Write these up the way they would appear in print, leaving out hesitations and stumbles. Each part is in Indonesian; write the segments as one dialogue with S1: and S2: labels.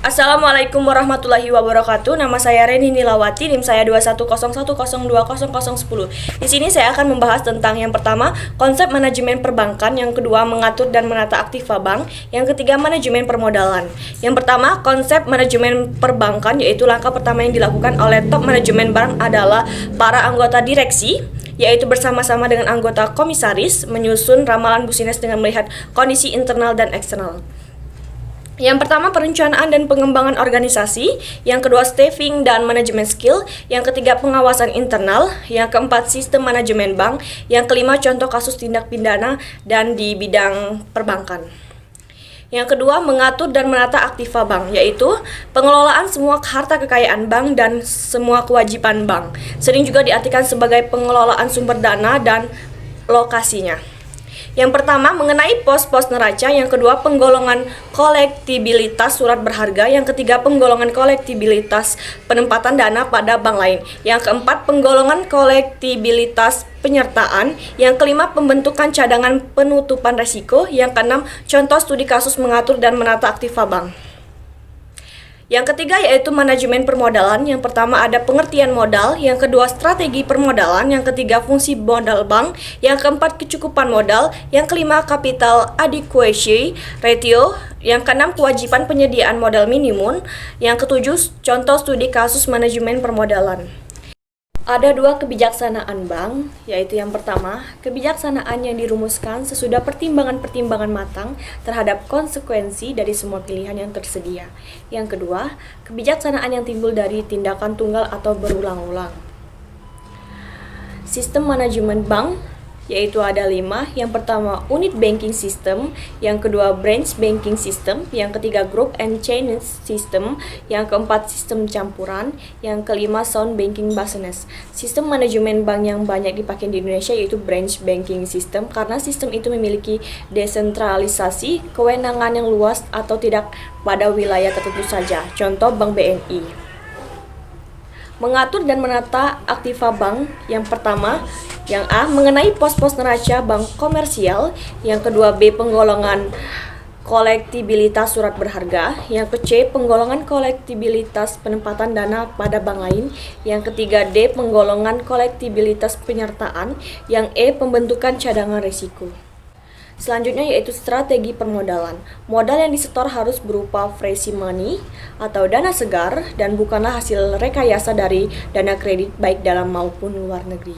S1: Assalamualaikum warahmatullahi wabarakatuh. Nama saya Reni Nilawati, NIM saya 210102010. Di sini saya akan membahas tentang yang pertama, konsep manajemen perbankan, yang kedua, mengatur dan menata aktiva bank, yang ketiga, manajemen permodalan. Yang pertama, konsep manajemen perbankan, yaitu langkah pertama yang dilakukan oleh top manajemen bank adalah para anggota direksi, yaitu bersama-sama dengan anggota komisaris menyusun ramalan bisnis dengan melihat kondisi internal dan eksternal. Yang pertama, perencanaan dan pengembangan organisasi. Yang kedua, staffing dan manajemen skill. Yang ketiga, pengawasan internal. Yang keempat, sistem manajemen bank. Yang kelima, contoh kasus tindak pidana dan di bidang perbankan. Yang kedua, mengatur dan menata aktiva bank, yaitu pengelolaan semua harta kekayaan bank dan semua kewajiban bank. Sering juga diartikan sebagai pengelolaan sumber dana dan lokasinya. Yang pertama, mengenai pos-pos neraca. Yang kedua, penggolongan kolektibilitas surat berharga. Yang ketiga, penggolongan kolektibilitas penempatan dana pada bank lain. Yang keempat, penggolongan kolektibilitas penyertaan. Yang kelima, pembentukan cadangan penutupan risiko. Yang keenam, contoh studi kasus mengatur dan menata aktiva bank. Yang ketiga yaitu manajemen permodalan. Yang pertama ada pengertian modal, yang kedua strategi permodalan, yang ketiga fungsi modal bank, yang keempat kecukupan modal, yang kelima capital adequacy ratio, yang keenam kewajiban penyediaan modal minimum, yang ketujuh contoh studi kasus manajemen permodalan. Ada dua kebijaksanaan bank, yaitu yang pertama, kebijaksanaan yang dirumuskan sesudah pertimbangan-pertimbangan matang terhadap konsekuensi dari semua pilihan yang tersedia. Yang kedua, kebijaksanaan yang timbul dari tindakan tunggal atau berulang-ulang. Sistem manajemen bank, yaitu ada 5. Yang pertama, unit banking system, yang kedua, branch banking system, yang ketiga, group and chain system, yang keempat, sistem campuran, yang kelima, sound banking business. Sistem manajemen bank yang banyak dipakai di Indonesia yaitu branch banking system, karena sistem itu memiliki desentralisasi, kewenangan yang luas atau tidak pada wilayah tertentu saja. Contoh Bank BNI. Mengatur dan menata aktiva bank. Yang pertama, yang A, mengenai pos-pos neraca bank komersial. Yang kedua, B, penggolongan kolektibilitas surat berharga. Yang C, penggolongan kolektibilitas penempatan dana pada bank lain. Yang ketiga, D, penggolongan kolektibilitas penyertaan. Yang E, pembentukan cadangan risiko. Selanjutnya yaitu strategi permodalan. Modal yang disetor harus berupa fresh money atau dana segar dan bukanlah hasil rekayasa dari dana kredit baik dalam maupun luar negeri.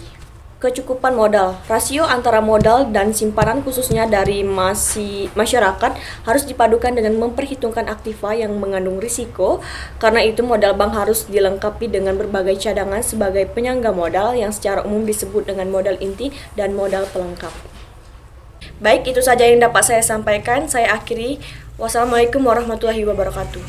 S1: Kecukupan modal. Rasio antara modal dan simpanan khususnya dari masyarakat harus dipadukan dengan memperhitungkan aktiva yang mengandung risiko. Karena itu modal bank harus dilengkapi dengan berbagai cadangan sebagai penyangga modal yang secara umum disebut dengan modal inti dan modal pelengkap. Baik, itu saja yang dapat saya sampaikan. Saya akhiri. Wassalamualaikum warahmatullahi wabarakatuh.